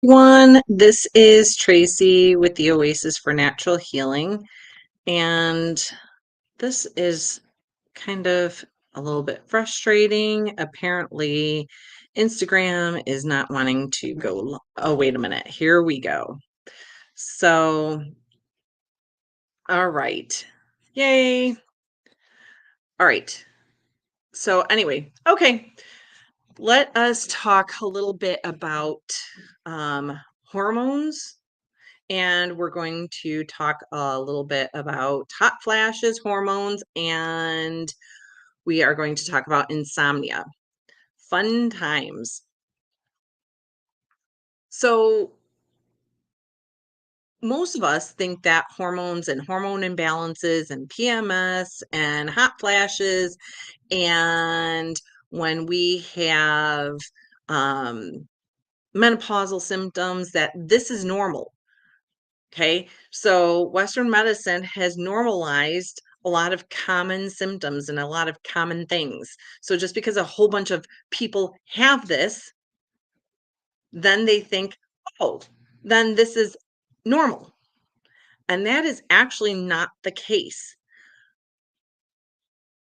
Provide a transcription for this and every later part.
This is Tracy with the Oasis for Natural Healing, and this is kind of a little bit frustrating. Apparently, Instagram is not wanting to go. Oh, wait a minute. Here we go. So, all right. Yay. All right. So, anyway, okay. Let us talk a little bit about hormones. And we're going to talk a little bit about hot flashes, hormones, and we are going to talk about insomnia. Fun times. So, most of us think that hormones and hormone imbalances and PMS and hot flashes, and when we have um, menopausal symptoms, that this is normal. Okay, so Western medicine has normalized a lot of common symptoms and a lot of common things. So just because a whole bunch of people have this, then they think, oh, then this is normal. And that is actually not the case.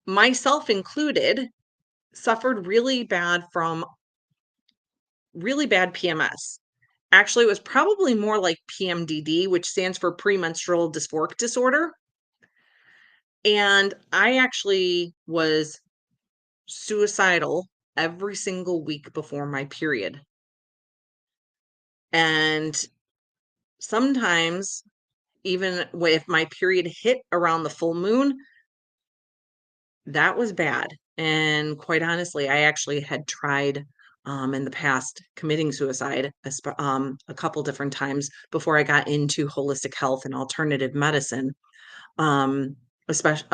Myself included, suffered really bad PMS. Actually, it was probably more like PMDD, which stands for premenstrual dysphoric disorder. And I actually was suicidal every single week before my period. And sometimes, even if my period hit around the full moon, that was bad. And quite honestly, I actually had tried in the past committing suicide a couple different times before I got into holistic health and alternative medicine. Especially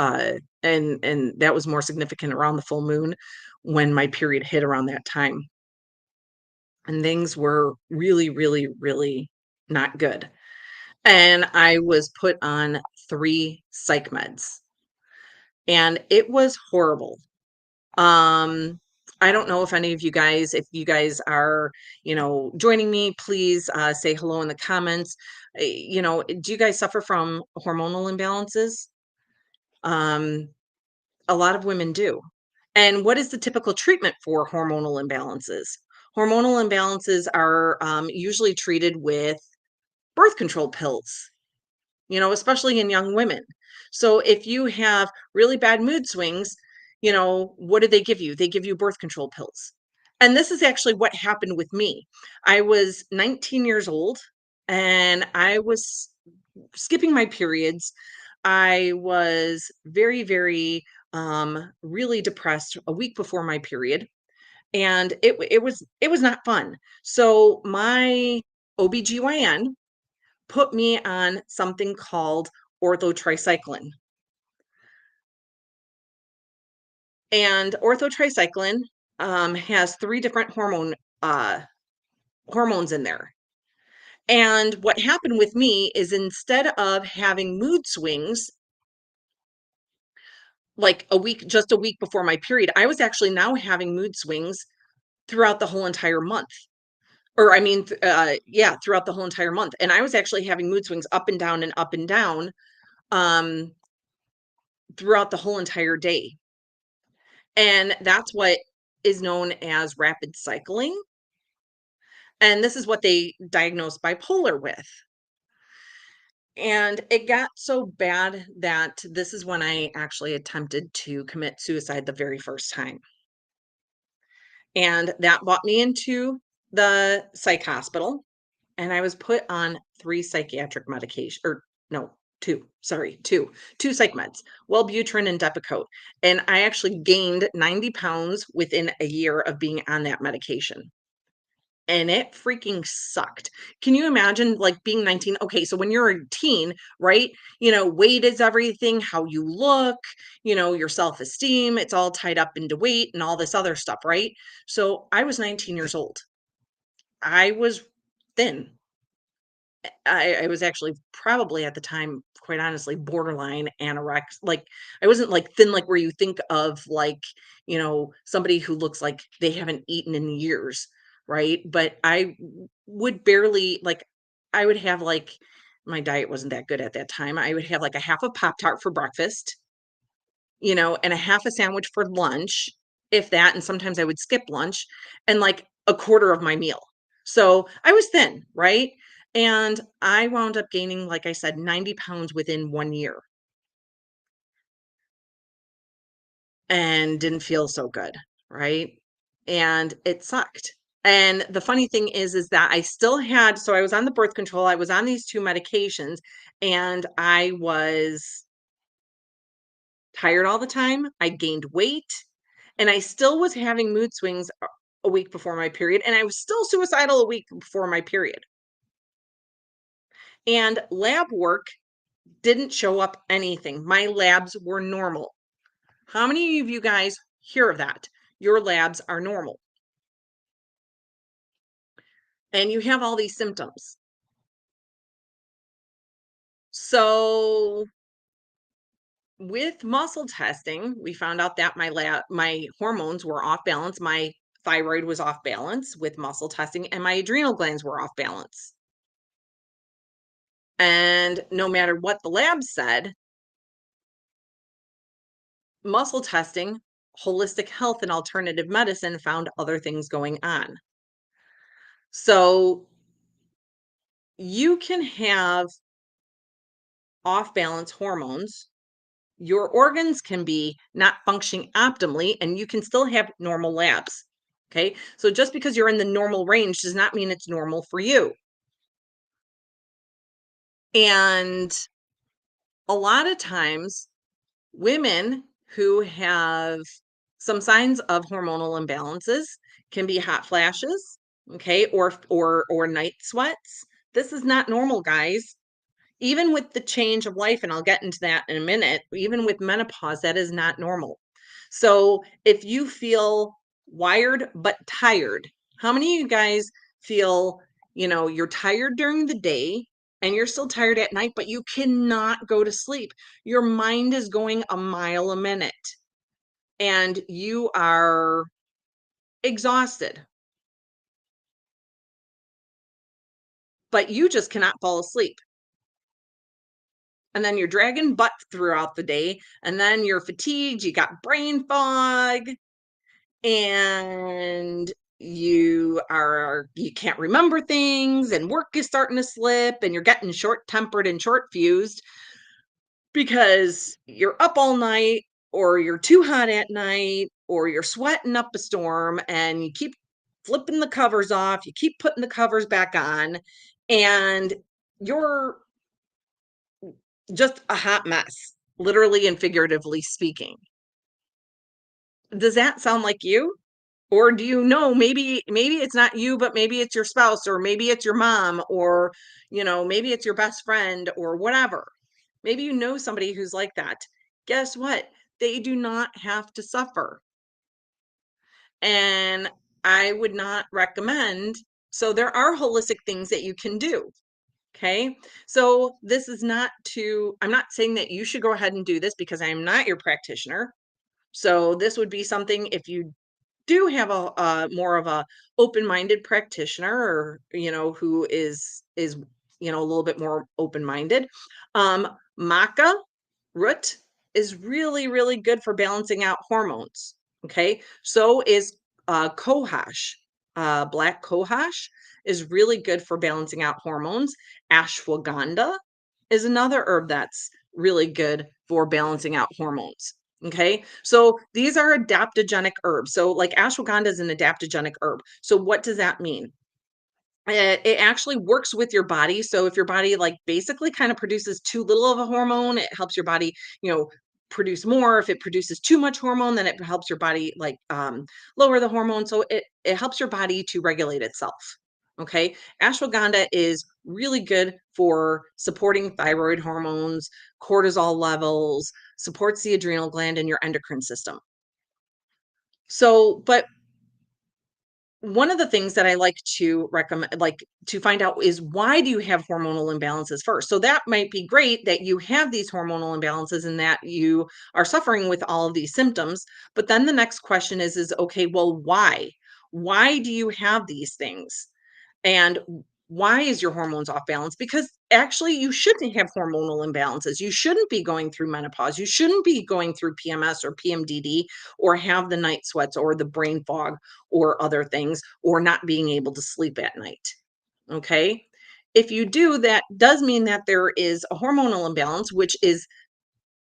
and that was more significant around the full moon when my period hit around that time, and things were really, really, really not good. And I was put on 3 psych meds, and it was horrible. Um, I don't know if any of you guys, if you guys are, joining me, please say hello in the comments. Do you guys suffer from hormonal imbalances? Um, A lot of women do. And what is the typical treatment for hormonal imbalances? Hormonal imbalances are usually treated with birth control pills, especially in young women. So if you have really bad mood swings, what do they give you? They give you birth control pills. And this is actually what happened with me. I was 19 years old and I was skipping my periods. I was very, very really depressed a week before my period, and it was not fun. So my OBGYN put me on something called orthotricycline. And orthotricycline has 3 different hormones in there. And what happened with me is, instead of having mood swings like just a week before my period, I was actually now having mood swings throughout the whole entire month. Or I mean, yeah, throughout the whole entire month. And I was actually having mood swings up and down, um, throughout the whole entire day. And that's what is known as rapid cycling. And this is what they diagnosed bipolar with. And it got so bad that this is when I actually attempted to commit suicide the very first time. And that brought me into the psych hospital, and I was put on 3 psychiatric medication, or no, 2, sorry, 2 psych meds, Wellbutrin and Depakote, and I actually gained 90 pounds within a year of being on that medication, and it freaking sucked. Can you imagine, like, being 19? Okay, so when you're a teen, right, weight is everything, how you look, your self-esteem, it's all tied up into weight and all this other stuff, right? So I was 19 years old. I was thin. I was actually probably at the time, quite honestly, borderline like, I wasn't, like, thin, like, where you think of, like, somebody who looks like they haven't eaten in years, right? But I would barely like I would have like my diet wasn't that good at that time. I would have like a half a Pop Tart for breakfast, and a half a sandwich for lunch, if that, and sometimes I would skip lunch, and like a quarter of my meal. So I was thin, right? And I wound up gaining, like I said, 90 pounds within 1 year and didn't feel so good, right? And it sucked. And the funny thing is that I still had, so I was on the birth control, I was on these two medications, and I was tired all the time. I gained weight, and I still was having mood swings a week before my period, and I was still suicidal a week before my period. And lab work didn't show up anything. My labs were normal. How many of you guys hear of that? Your labs are normal, and you have all these symptoms. So, with muscle testing, we found out that my hormones were off balance. My thyroid was off balance with muscle testing, and my adrenal glands were off balance. And no matter what the lab said, muscle testing, holistic health, and alternative medicine found other things going on. So you can have off balance hormones. Your organs can be not functioning optimally, and you can still have normal labs. Okay. So just because you're in the normal range does not mean it's normal for you. And a lot of times, women who have some signs of hormonal imbalances can be hot flashes, okay, or night sweats. This is not normal, guys. Even with the change of life, and I'll get into that in a minute, even with menopause, that is not normal. So if you feel wired but tired, how many of you guys feel, you're tired during the day and you're still tired at night, but you cannot go to sleep? Your mind is going a mile a minute and you are exhausted, but you just cannot fall asleep. And then you're dragging butt throughout the day, and then you're fatigued, you got brain fog, and you can't remember things, and work is starting to slip, and you're getting short-tempered and short-fused because you're up all night, or you're too hot at night, or you're sweating up a storm, and you keep flipping the covers off, you keep putting the covers back on, and you're just a hot mess, literally and figuratively speaking. Does that sound like you? Or do you know maybe it's not you, but maybe it's your spouse, or maybe it's your mom, or maybe it's your best friend or whatever. Maybe you know somebody who's like that. Guess what? They do not have to suffer. And I would not recommend. So there are holistic things that you can do. Okay. So this is not to, I'm not saying that you should go ahead and do this because I am not your practitioner. So this would be something if you do have a more of a open-minded practitioner, or who is a little bit more open-minded. Maca root is really, really good for balancing out hormones. Okay, so is cohosh. Black cohosh is really good for balancing out hormones. Ashwagandha is another herb that's really good for balancing out hormones. Okay, so these are adaptogenic herbs. So, like ashwagandha is an adaptogenic herb. So, what does that mean? It actually works with your body. So if your body like basically kind of produces too little of a hormone, it helps your body, produce more. If it produces too much hormone, then it helps your body like lower the hormone. So it helps your body to regulate itself. Okay. Ashwagandha is really good for supporting thyroid hormones, cortisol levels, supports the adrenal gland and your endocrine system. So, but one of the things that I like to recommend, like to find out, is why do you have hormonal imbalances first? So that might be great that you have these hormonal imbalances and that you are suffering with all of these symptoms. But then the next question is okay, well, why? Why do you have these things? And why is your hormones off balance? Because actually, you shouldn't have hormonal imbalances. You shouldn't be going through menopause. You shouldn't be going through PMS or PMDD or have the night sweats or the brain fog or other things or not being able to sleep at night. Okay. If you do, that does mean that there is a hormonal imbalance, which is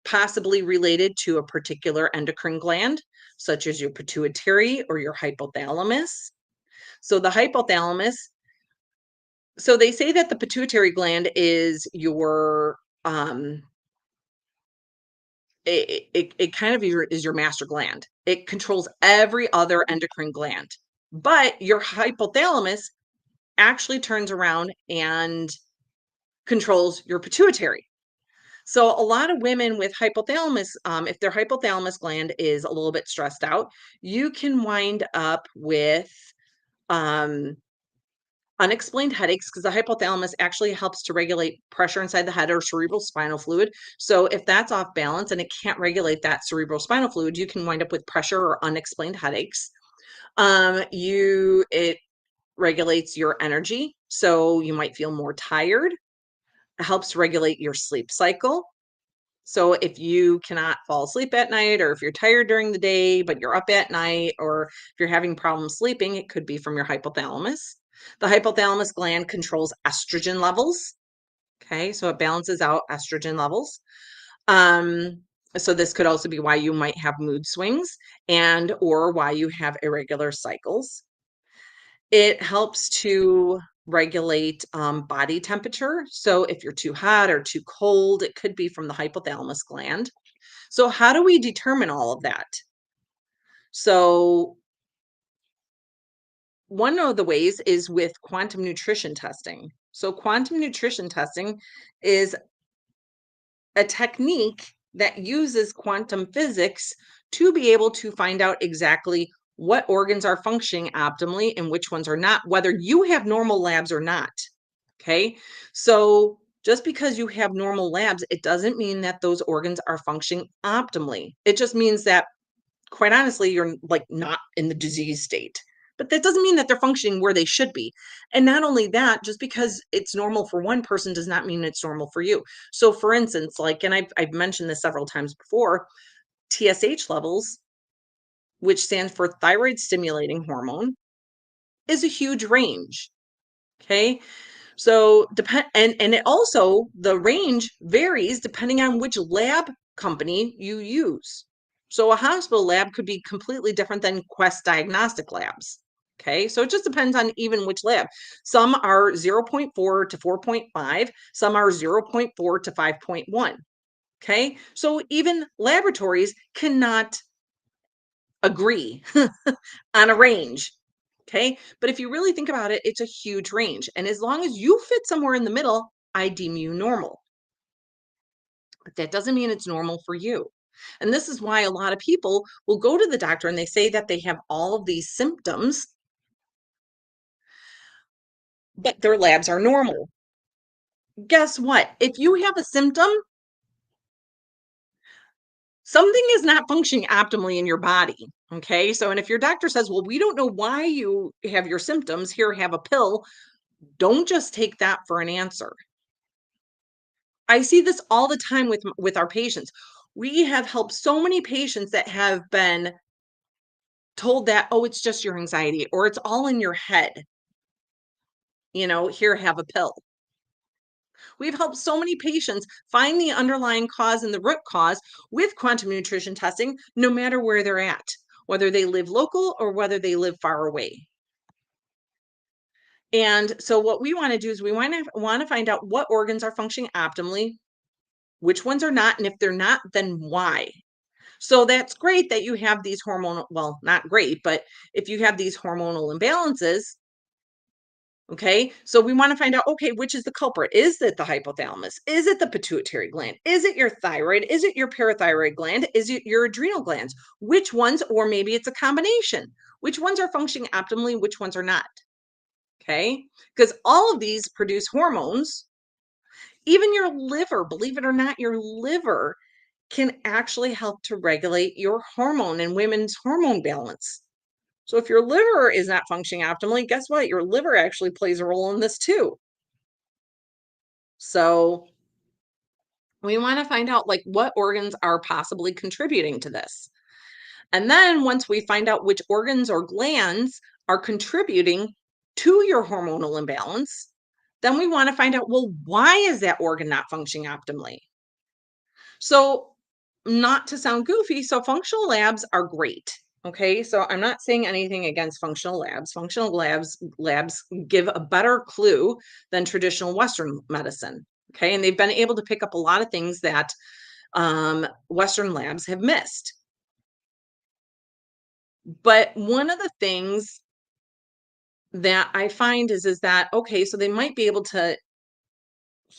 possibly related to a particular endocrine gland, such as your pituitary or your hypothalamus. So the hypothalamus, so they say that the pituitary gland is your it kind of is your master gland. It controls every other endocrine gland. But your hypothalamus actually turns around and controls your pituitary. So a lot of women with hypothalamus, if their hypothalamus gland is a little bit stressed out, you can wind up with um, unexplained headaches because the hypothalamus actually helps to regulate pressure inside the head or cerebral spinal fluid. So if that's off balance and it can't regulate that cerebral spinal fluid, you can wind up with pressure or unexplained headaches. It regulates your energy, so you might feel more tired. It helps regulate your sleep cycle. So if you cannot fall asleep at night, or if you're tired during the day, but you're up at night, or if you're having problems sleeping, it could be from your hypothalamus. The hypothalamus gland controls estrogen levels. Okay, so it balances out estrogen levels. Um, so this could also be why you might have mood swings and or why you have irregular cycles. It helps to regulate body temperature. So if you're too hot or too cold, it could be from the hypothalamus gland. So how do we determine all of that? So one of the ways is with quantum nutrition testing. So quantum nutrition testing is a technique that uses quantum physics to be able to find out exactly what organs are functioning optimally and which ones are not, whether you have normal labs or not. Okay. So just because you have normal labs, it doesn't mean that those organs are functioning optimally. It just means that, quite honestly, you're like not in the disease state. But that doesn't mean that they're functioning where they should be. And not only that, just because it's normal for one person does not mean it's normal for you. So for instance, like, and I've mentioned this several times before, TSH levels, which stands for thyroid stimulating hormone, is a huge range. Okay. So and it also, the range varies depending on which lab company you use. So a hospital lab could be completely different than Quest Diagnostic Labs. Okay, so it just depends on even which lab. Some are 0.4 to 4.5, some are 0.4 to 5.1. Okay, so even laboratories cannot agree on a range. Okay. But if you really think about it, it's a huge range. And as long as you fit somewhere in the middle, I deem you normal. But that doesn't mean it's normal for you. And this is why a lot of people will go to the doctor and they say that they have all of these symptoms, but their labs are normal. Guess what? If you have a symptom, something is not functioning optimally in your body. Okay. So, and if your doctor says, well, we don't know why you have your symptoms, here, have a pill, don't just take that for an answer. I see this all the time with our patients. We have helped so many patients that have been told that, oh, it's just your anxiety or it's all in your head. Here, have a pill. We've helped so many patients find the underlying cause and the root cause with quantum nutrition testing, no matter where they're at, whether they live local or whether they live far away. And so what we want to do is we want to find out what organs are functioning optimally, which ones are not, and if they're not, then why. So that's great that you have these hormonal, well, not great, but if you have these hormonal imbalances, okay, so we want to find out, okay, which is the culprit? Is it the hypothalamus? Is it the pituitary gland? Is it your thyroid? Is it your parathyroid gland? Is it your adrenal glands? Which ones, or maybe it's a combination? Which ones are functioning optimally? Which ones are not? Okay, because all of these produce hormones. Even your liver, believe it or not, your liver can actually help to regulate your hormone and women's hormone balance. So if your liver is not functioning optimally, guess what? Your liver actually plays a role in this too. So we want to find out like what organs are possibly contributing to this. And then once we find out which organs or glands are contributing to your hormonal imbalance, then we want to find out, well, why is that organ not functioning optimally? So, not to sound goofy, so functional labs are great. Okay, so I'm not saying anything against functional labs. Functional labs give a better clue than traditional Western medicine. Okay, and they've been able to pick up a lot of things that Western labs have missed. But one of the things that I find is that okay, so they might be able to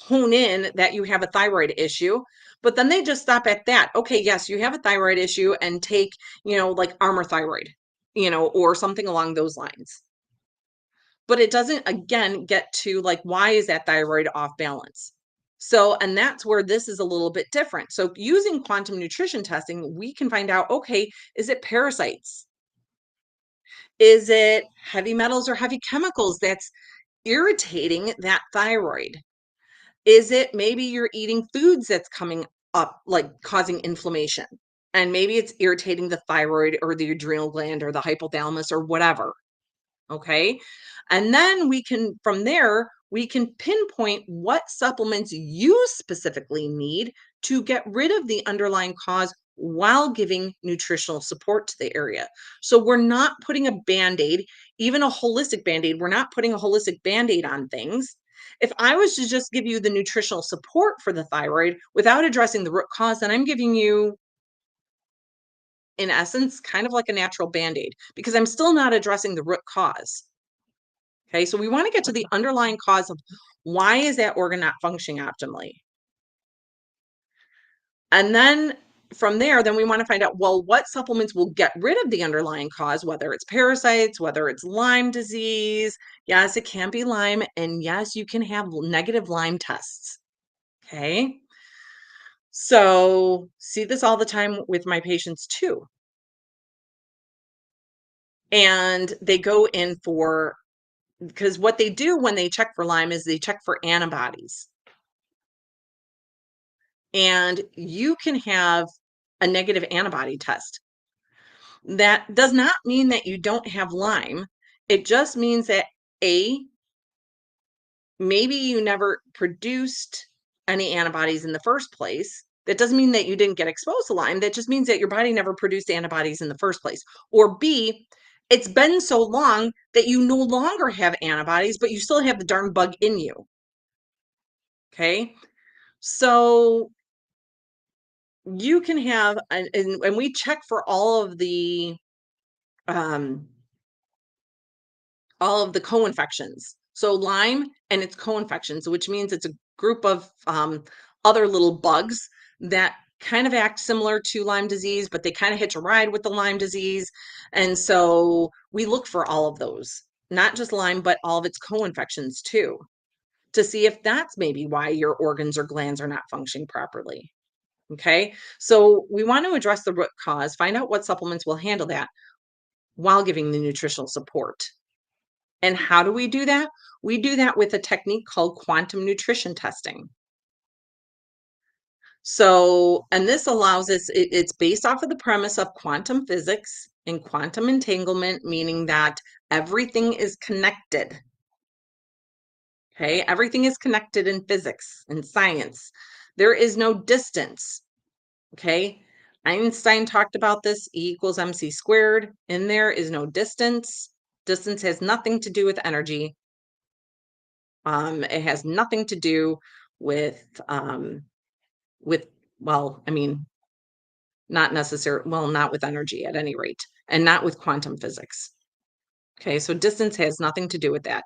hone in that you have a thyroid issue, but then they just stop at that. Okay, yes, you have a thyroid issue and take, like Armor Thyroid, or something along those lines. But it doesn't again get to like why is that thyroid off balance? So, and that's where this is a little bit different. So, using quantum nutrition testing, we can find out okay, is it parasites? Is it heavy metals or heavy chemicals that's irritating that thyroid? Is it maybe you're eating foods that's coming up, like causing inflammation? And maybe it's irritating the thyroid or the adrenal gland or the hypothalamus or whatever. Okay. And then from there, we can pinpoint what supplements you specifically need to get rid of the underlying cause while giving nutritional support to the area. So we're not putting a band aid, even a holistic band aid, we're not putting a holistic band aid on things. If I was to just give you the nutritional support for the thyroid without addressing the root cause, then I'm giving you, in essence, kind of like a natural band aid because I'm still not addressing the root cause. Okay, so we want to get to the underlying cause of why is that organ not functioning optimally? And then from there, then we want to find out, well, what supplements will get rid of the underlying cause, whether it's parasites, whether it's Lyme disease. Yes, it can be Lyme. And yes, you can have negative Lyme tests. Okay. So see this all the time with my patients too. And they go in for, because what they do when they check for Lyme is they check for antibodies. And you can have a negative antibody test. That does not mean that you don't have Lyme. It just means that A, maybe you never produced any antibodies in the first place. That doesn't mean that you didn't get exposed to Lyme. That just means that your body never produced antibodies in the first place. Or B, it's been so long that you no longer have antibodies, but you still have the darn bug in you. Okay. So you can have, and we check for um, all of the co-infections. So Lyme and its co-infections, which means it's a group of other little bugs that kind of act similar to Lyme disease, but they kind of hitch a ride with the Lyme disease. And so we look for all of those, not just Lyme, but all of its co-infections too, to see if that's maybe why your organs or glands are not functioning properly. Okay. So we want to address the root cause, find out what supplements will handle that while giving the nutritional support. And how do we do that? We do that with a technique called quantum nutrition testing. So, and this allows us, it's based off of the premise of quantum physics and quantum entanglement, meaning that everything is connected. Okay, everything is connected in physics and science. There is no distance. Okay, Einstein talked about this, E equals mc squared, and there is no distance. Distance has nothing to do with energy. It has nothing to do with with well, I mean, not necessarily, well, not with energy at any rate, and not with quantum physics. Okay, so distance has nothing to do with that.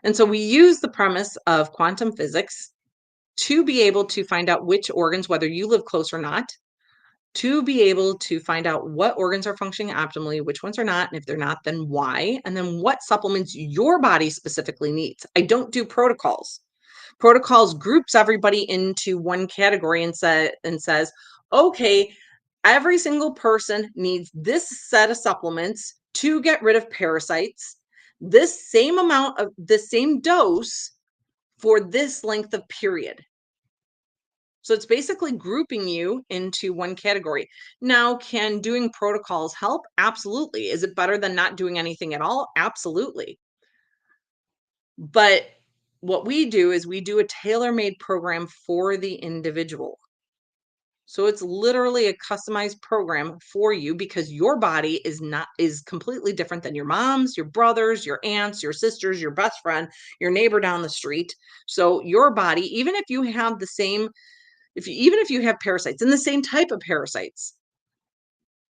And so we use the premise of quantum physics to be able to find out which organs, whether you live close or not, to be able to find out what organs are functioning optimally, which ones are not, and if they're not, then why, and then what supplements your body specifically needs. I don't do protocols. Protocols groups everybody into one category and says, okay, every single person needs this set of supplements to get rid of parasites, this same amount of the same dose for this length of period. So it's basically grouping you into one category. Now, can doing protocols help? Absolutely. Is it better than not doing anything at all? Absolutely. But what we do is we do a tailor-made program for the individual. So it's literally a customized program for you because your body is completely different than your mom's, your brothers, your aunts, your sisters, your best friend, your neighbor down the street. So your body, even if you have the same even if you have parasites and the same type of parasites,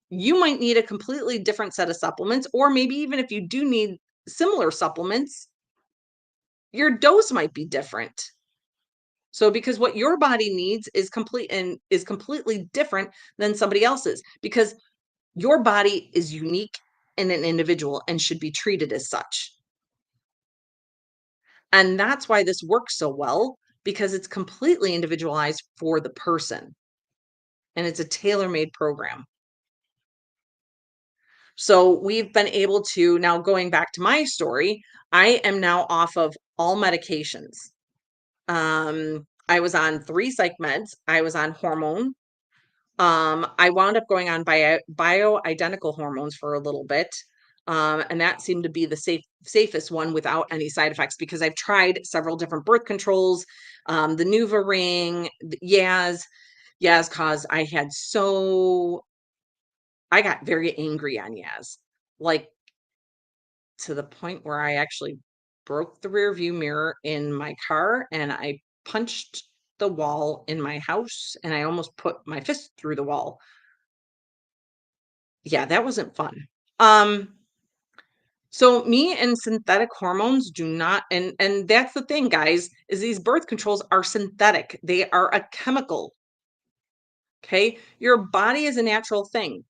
you might need a completely different set of supplements, or maybe even if you do need similar supplements, your dose might be different. So because what your body needs is completely different than somebody else's because your body is unique and an individual and should be treated as such. And that's why this works so well because it's completely individualized for the person and it's a tailor-made program. So we've been able to now going back to my story, I am now off of all medications. I was on 3 psych meds. I was on hormone. I wound up going on bioidentical hormones for a little bit. And that seemed to be the safest one without any side effects because I've tried several different birth controls, the Nuva ring, the Yaz cause I got very angry on Yaz. Like to the point where I actually broke the rear view mirror in my car and I punched the wall in my house and I almost put my fist through the wall. Yeah, that wasn't fun. So me and synthetic hormones do not and that's the thing, guys, is these birth controls are synthetic. They are a chemical. Okay? Your body is a natural thing.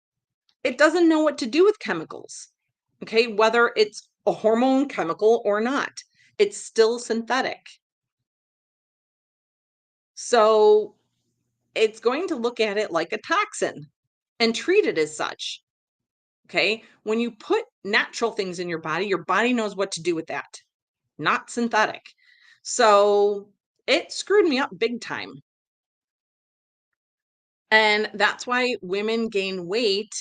It doesn't know what to do with chemicals. Okay? Whether it's a hormone chemical or not, it's still synthetic. So it's going to look at it like a toxin and treat it as such. Okay. When you put natural things in your body knows what to do with that, not synthetic. So it screwed me up big time. And that's why women gain weight.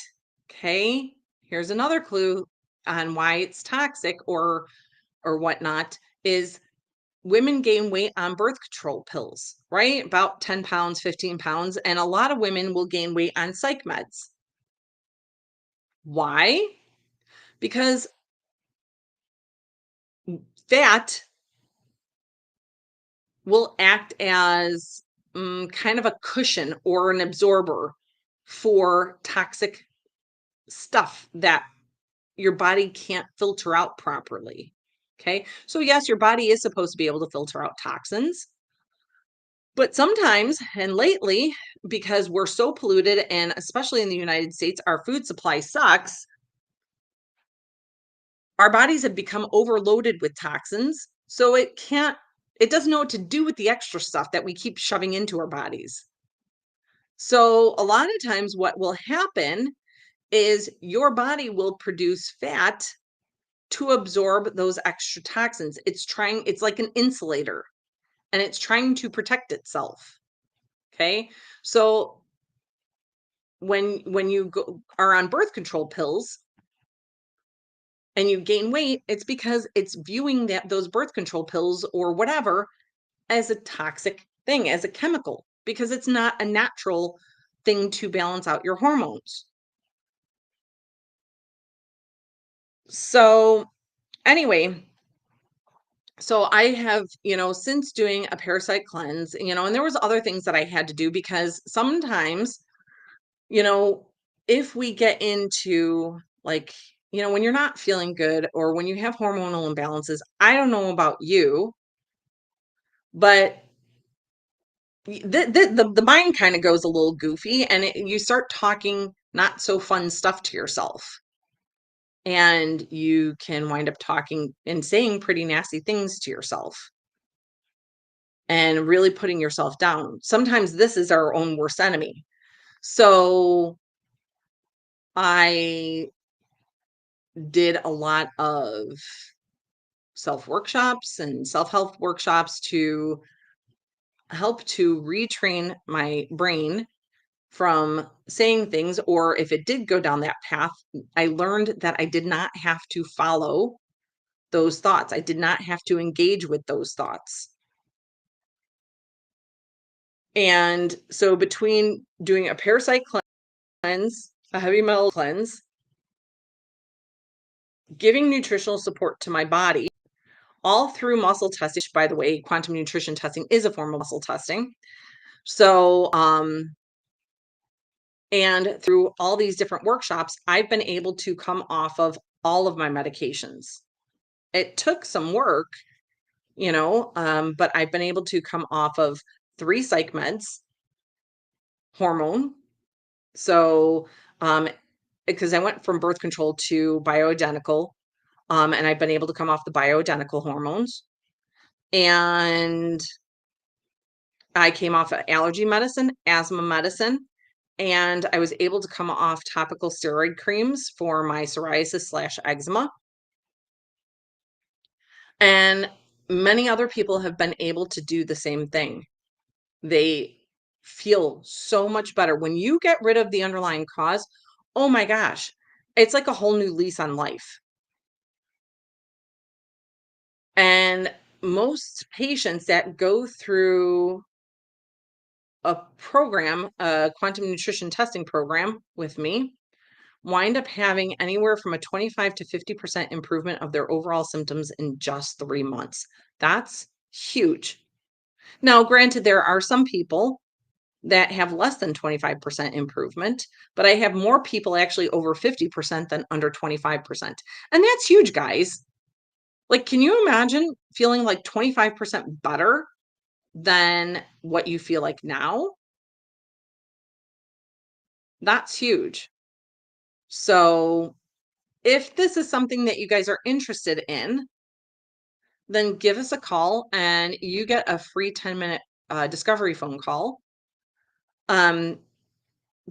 Okay. Here's another clue on why it's toxic or whatnot is women gain weight on birth control pills, right? About 10 pounds, 15 pounds. And a lot of women will gain weight on psych meds. Why? Because fat will act as kind of a cushion or an absorber for toxic stuff that your body can't filter out properly. Okay. So, yes, your body is supposed to be able to filter out toxins. But sometimes, and lately, because we're so polluted, and especially in the United States, our food supply sucks, our bodies have become overloaded with toxins. So it doesn't know what to do with the extra stuff that we keep shoving into our bodies. So a lot of times, what will happen is your body will produce fat to absorb those extra toxins. It's like an insulator and it's trying to protect itself. Okay. So when you are on birth control pills and you gain weight, it's because it's viewing those birth control pills or whatever as a toxic thing, as a chemical, because it's not a natural thing to balance out your hormones. So, anyway, so I have, since doing a parasite cleanse, and there was other things that I had to do because sometimes, you know, if we get into like, when you're not feeling good or when you have hormonal imbalances, I don't know about you, but the mind kind of goes a little goofy and you start talking not so fun stuff to yourself. And you can wind up talking and saying pretty nasty things to yourself and really putting yourself down. Sometimes this is our own worst enemy. So I did a lot of self workshops and self-help workshops to help to retrain my brain from saying things, or if it did go down that path, I learned that I did not have to follow those thoughts. I did not have to engage with those thoughts. And so between doing a parasite cleanse, a heavy metal cleanse, giving nutritional support to my body, all through muscle testing, by the way, quantum nutrition testing is a form of muscle testing. So, and through all these different workshops, I've been able to come off of all of my medications. It took some work, but I've been able to come off of 3 psych meds, hormone. So, because I went from birth control to bioidentical, and I've been able to come off the bioidentical hormones. And I came off of allergy medicine, asthma medicine, and I was able to come off topical steroid creams for my psoriasis/eczema. And many other people have been able to do the same thing. They feel so much better. When you get rid of the underlying cause, oh my gosh, it's like a whole new lease on life. And most patients that go through a program, a quantum nutrition testing program with me, wind up having anywhere from a 25 to 50% improvement of their overall symptoms in just 3 months. That's huge. Now, granted, there are some people that have less than 25% improvement, but I have more people actually over 50% than under 25%. And that's huge, guys. Like, can you imagine feeling like 25% better than what you feel like now? That's huge. So, if this is something that you guys are interested in, then give us a call and you get a free 10-minute discovery phone call. Um,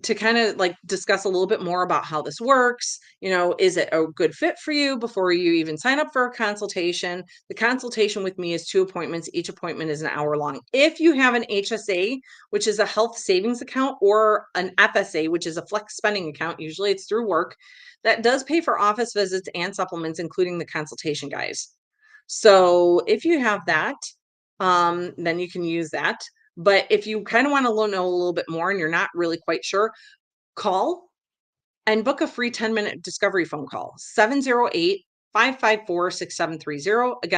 to kind of like discuss a little bit more about how this works. Is it a good fit for you before you even sign up for a consultation? The consultation with me is 2 appointments. Each appointment is an hour long. If you have an HSA, which is a health savings account, or an FSA, which is a flex spending account, usually it's through work, that does pay for office visits and supplements, including the consultation guys. So if you have that, then you can use that. But if you kind of want to know a little bit more and you're not really quite sure, call and book a free 10-minute discovery phone call, 708-554-6730. Again,